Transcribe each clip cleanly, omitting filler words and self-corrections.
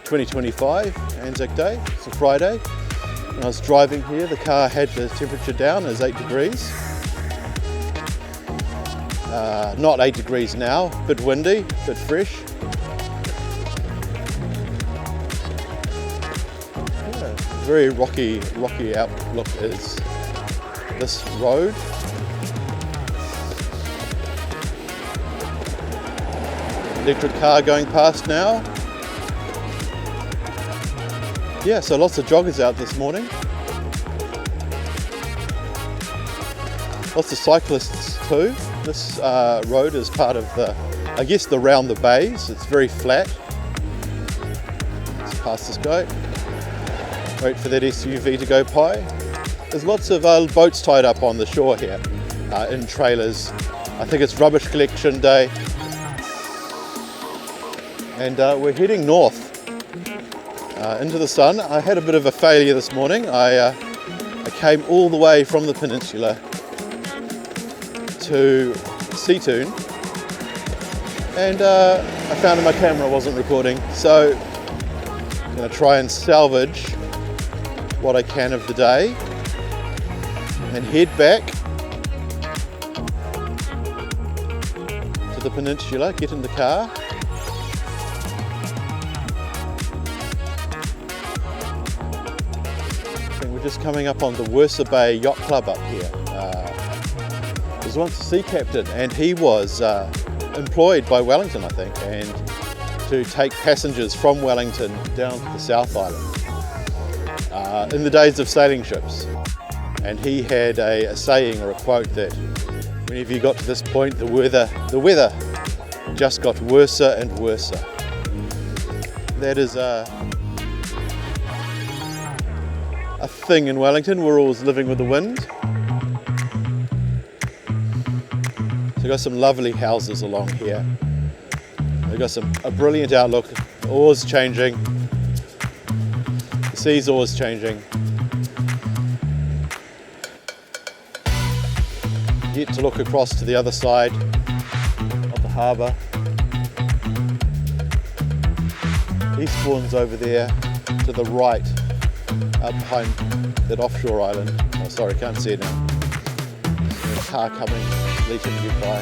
2025, Anzac Day. It's a Friday. When I was driving here, the car had the temperature down as 8 degrees. Not 8 degrees now, a bit windy, a bit fresh. Yeah, very rocky outlook is this road. Electric car going past now. Yeah, so lots of joggers out this morning. Lots of cyclists too. This road is part of the round the bays. It's very flat. Let's pass this guy. Wait for that SUV to go by. There's lots of boats tied up on the shore here in trailers. I think it's rubbish collection day. And we're heading north into the sun. I had a bit of a failure this morning. I came all the way from the peninsula to Seatoun, and I found that my camera wasn't recording, so I'm going to try and salvage what I can of the day and head back to the peninsula, get in the car. I think we're just coming up on the Massey Bay Yacht Club up here. Was once a sea captain, and he was employed by Wellington, I think, and to take passengers from Wellington down to the South Island in the days of sailing ships. And he had a saying or a quote that whenever you got to this point, the weather just got worse and worse. That is a thing in Wellington. We're always living with the wind. We've got some lovely houses along here. We've got a brilliant outlook, always changing. The sea's always changing. Get to look across to the other side of the harbour. Eastbourne's over there to the right, up behind that offshore island. Oh, sorry, can't see it now. There's a car coming. Leave him to get by.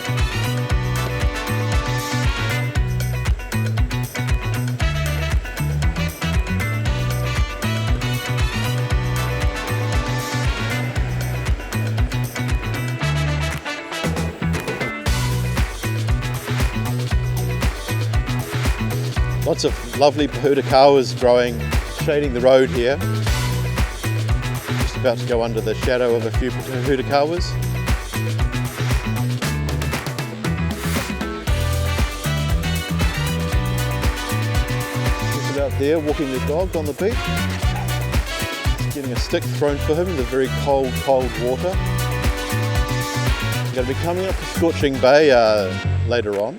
Lots of lovely pahudakawas growing, shading the road here. Just about to go under the shadow of a few pahudakawas. Out there walking the dog on the beach. He's getting a stick thrown for him in the very cold water. I'm going to be coming up to Scorching Bay later on.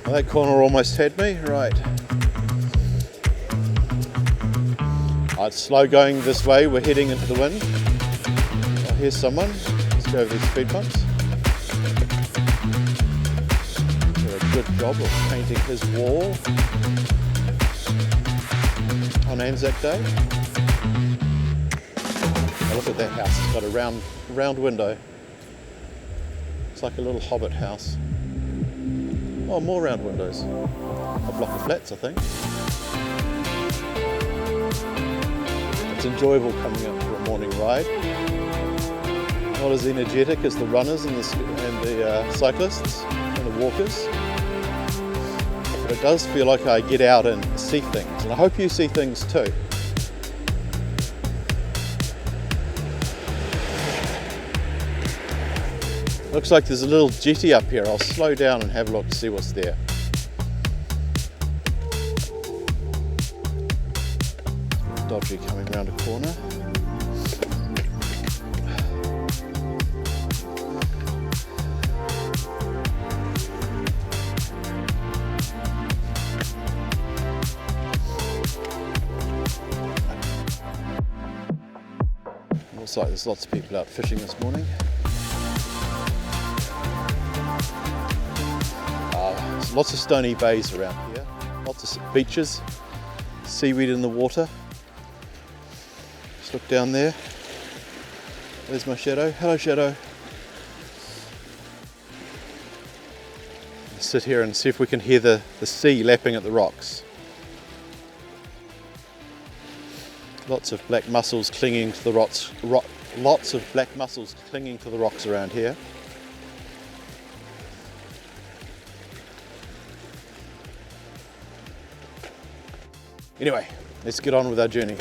Well, that corner almost had me, right. It's slow going this way, we're heading into the wind. Oh, here's someone. Let's go over these speed bumps. Did a good job of painting his wall on Anzac Day. Oh, look at that house, it's got a round window. It's like a little Hobbit House. Oh, more round windows. A block of flats, I think. It's enjoyable coming up for a morning ride. Not as energetic as the runners and the cyclists and the walkers. But it does feel like I get out and see things, and I hope you see things too. Looks like there's a little jetty up here. I'll slow down and have a look to see what's there. Dodgy coming round a corner. Looks like there's lots of people out fishing this morning. There's lots of stony bays around here, lots of beaches, seaweed in the water. Just look down there. There's my shadow. Hello, shadow. Let's sit here and see if we can hear the sea lapping at the rocks. Lots of black mussels clinging to the rocks. Lots of black mussels clinging to the rocks around here. Anyway, let's get on with our journey.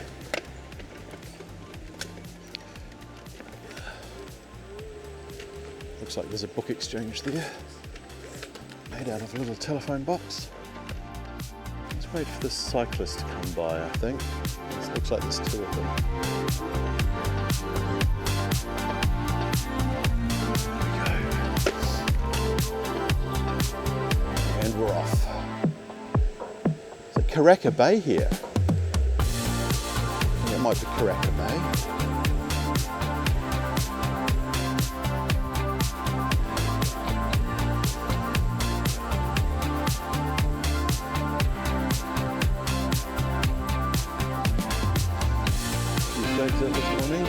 Looks like there's a book exchange there, made out of a little telephone box. Let's wait for this cyclist to come by, I think. It looks like there's two of them. There we go. And we're off. It's a Karaka Bay here. I think it might be Karaka Bay. This morning.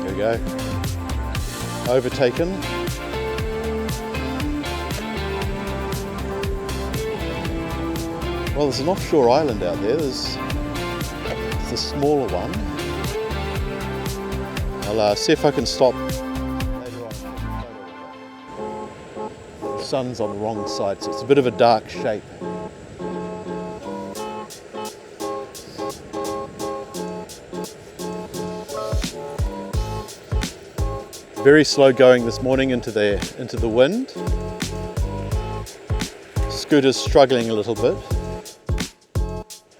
There we go. Overtaken. Well, there's an offshore island out there. There's a smaller one. I'll see if I can stop later on. The sun's on the wrong side, so it's a bit of a dark shape. Very slow going this morning into the wind. Scooter's struggling a little bit.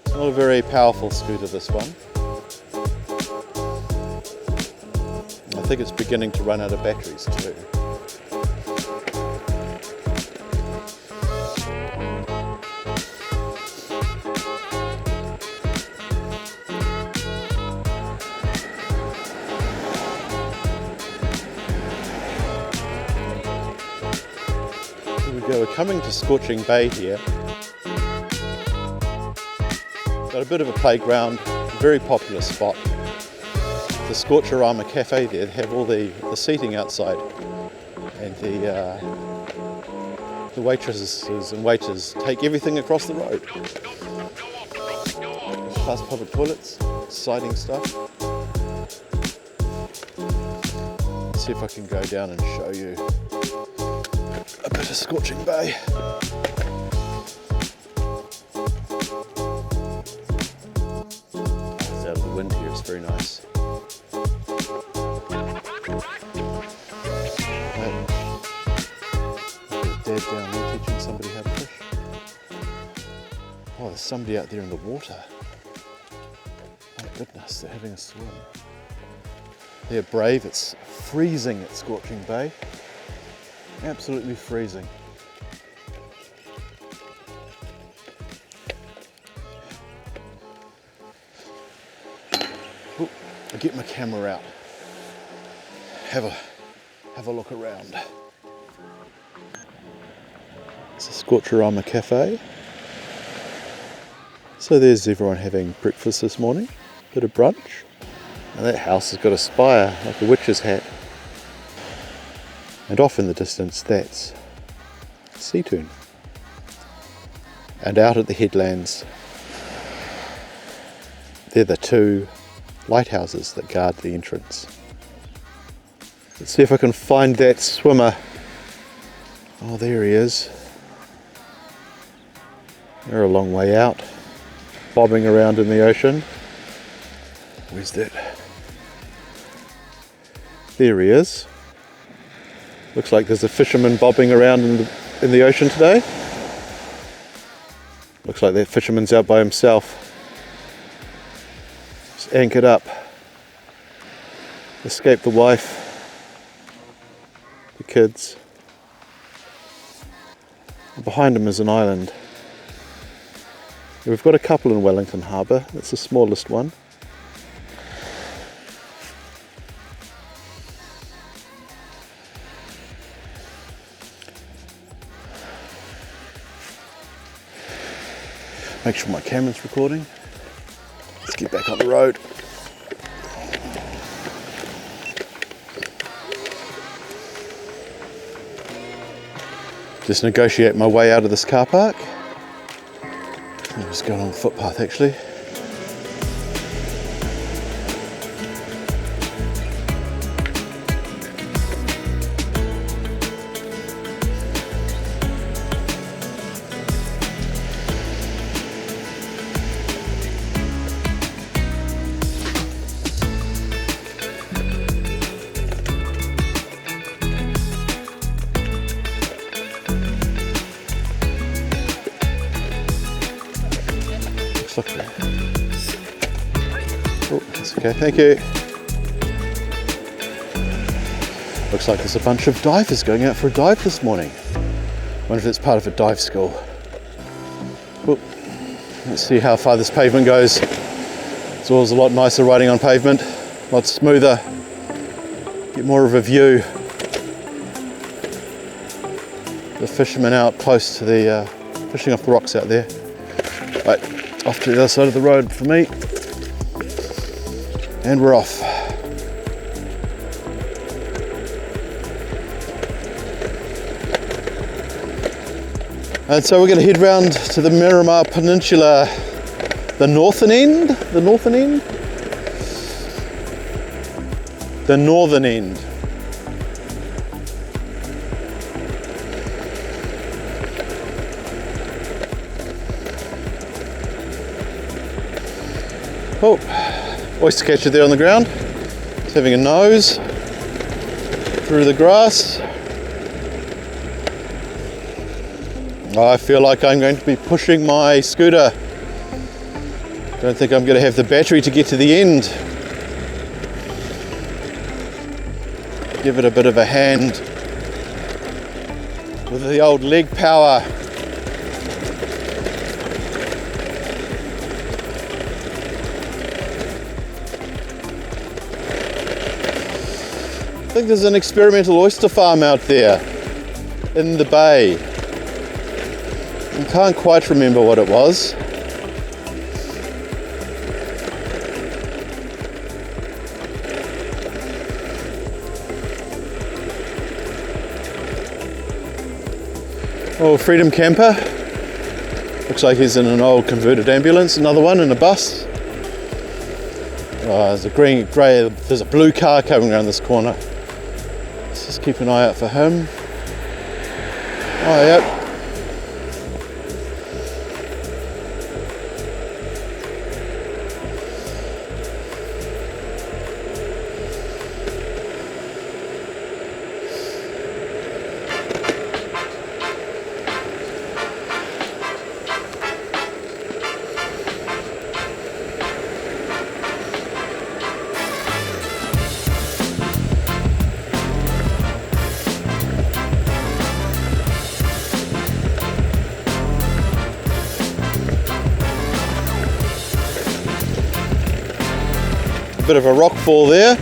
It's not a very powerful scooter, this one. I think it's beginning to run out of batteries too. Here we go, we're coming to Scorching Bay here. Got a bit of a playground, very popular spot. The Scorching Cafe there, they have all the seating outside, and the waitresses and waiters take everything across the road. Past public toilets, exciting stuff. Let's see if I can go down and show you a bit of Scorching Bay. It's out of the wind here, it's very nice. There's Dad down there teaching somebody how to fish. Oh, there's somebody out there in the water. My goodness, they're having a swim. They're brave. It's freezing at Scorching Bay. Absolutely freezing. Ooh, I'll get my camera out. Have a look around. It's a Scorching Cafe. So there's everyone having breakfast this morning. Bit of brunch. And that house has got a spire like a witch's hat. And off in the distance, that's Seatoun. And out at the headlands, they're the two lighthouses that guard the entrance. Let's see if I can find that swimmer. Oh, there he is. They're a long way out, bobbing around in the ocean. Where's that? There he is. Looks like there's a fisherman bobbing around in the ocean today. Looks like that fisherman's out by himself. Just anchored up. Escaped the wife. the kids. Behind them is an island. We've got a couple in Wellington Harbour. That's the smallest one. Make sure my camera's recording. Let's get back on the road. Just negotiate my way out of this car park. I'm just going on the footpath actually. Oh, that's okay, thank you. Looks like there's a bunch of divers going out for a dive this morning. Wonder if it's part of a dive school. Oh, let's see how far this pavement goes. It's always a lot nicer riding on pavement, a lot smoother. Get more of a view. The fishermen out close to the, fishing off the rocks out there. Right, off to the other side of the road for me. And we're off. And so we're going to head round to the Miramar Peninsula, the northern end? The northern end? The northern end. Oh, oyster catcher there on the ground. It's having a nose through the grass. I feel like I'm going to be pushing my scooter. Don't think I'm going to have the battery to get to the end. Give it a bit of a hand with the old leg power. I think there's an experimental oyster farm out there in the bay. I can't quite remember what it was. Oh, Freedom Camper. Looks like he's in an old converted ambulance. Another one in a bus. Oh, there's a grey, there's a blue car coming around this corner. Let's just keep an eye out for him. Oh, yep. Bit of a rock fall there.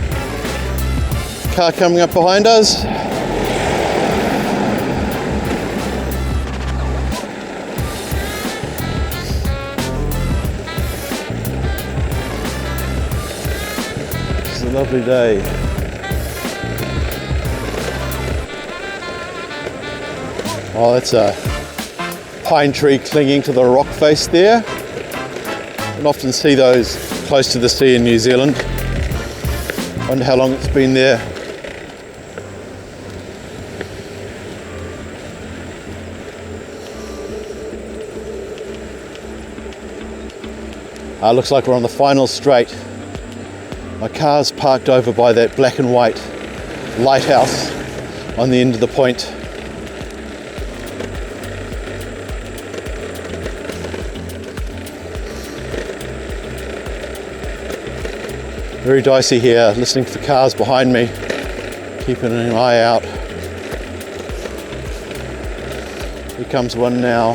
Car coming up behind us. It's a lovely day. Oh, that's a pine tree clinging to the rock face there. You can often see those close to the sea in New Zealand. Wonder how long it's been there. Looks like we're on the final straight. My car's parked over by that black and white lighthouse on the end of the point. Very dicey here, listening for cars behind me, keeping an eye out. Here comes one now.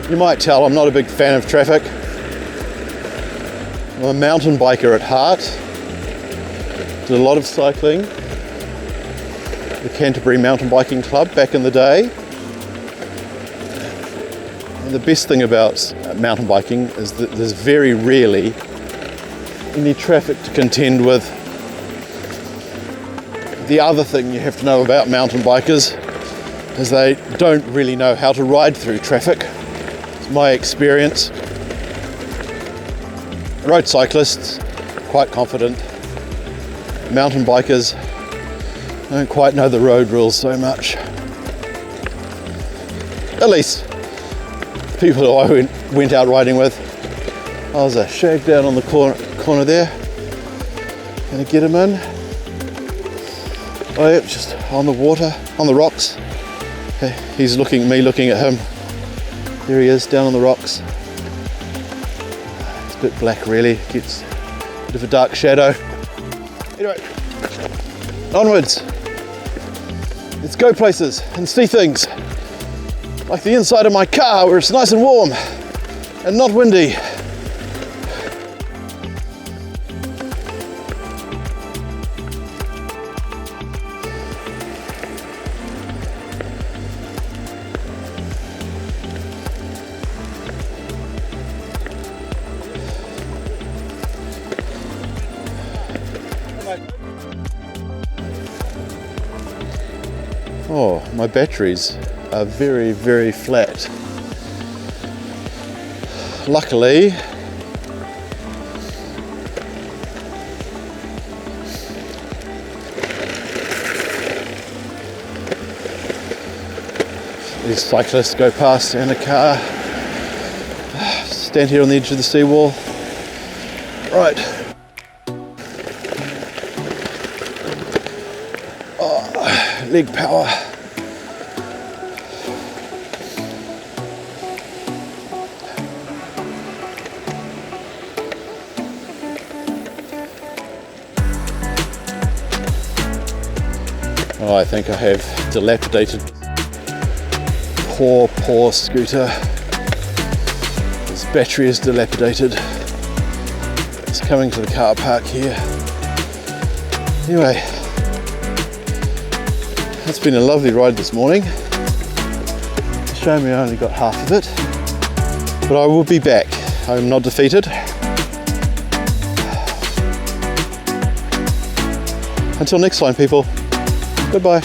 You might tell I'm not a big fan of traffic. I'm a mountain biker at heart. Did a lot of cycling. The Canterbury Mountain Biking Club back in the day. And the best thing about mountain biking is that there's very rarely any traffic to contend with. The other thing you have to know about mountain bikers is they don't really know how to ride through traffic. It's my experience. Road cyclists, quite confident. Mountain bikers don't quite know the road rules so much. At least people who I went out riding with. Oh, there's a Shag down on the corner there. Gonna get him in. Oh, yep, just on the water, on the rocks. Okay, he's looking at me, looking at him. There he is, down on the rocks. It's a bit black, really. Gets a bit of a dark shadow. Anyway, onwards. Let's go places and see things. Like the inside of my car, where it's nice and warm and not windy. Oh, my batteries are very, very flat. Luckily, these cyclists go past in a car. Stand here on the edge of the seawall. Right. Oh, leg power. Oh, I think I have dilapidated. Poor scooter. This battery is dilapidated. It's coming to the car park here. Anyway, it's been a lovely ride this morning. It's a shame I only got half of it, but I will be back. I'm not defeated. Until next time, people. Goodbye.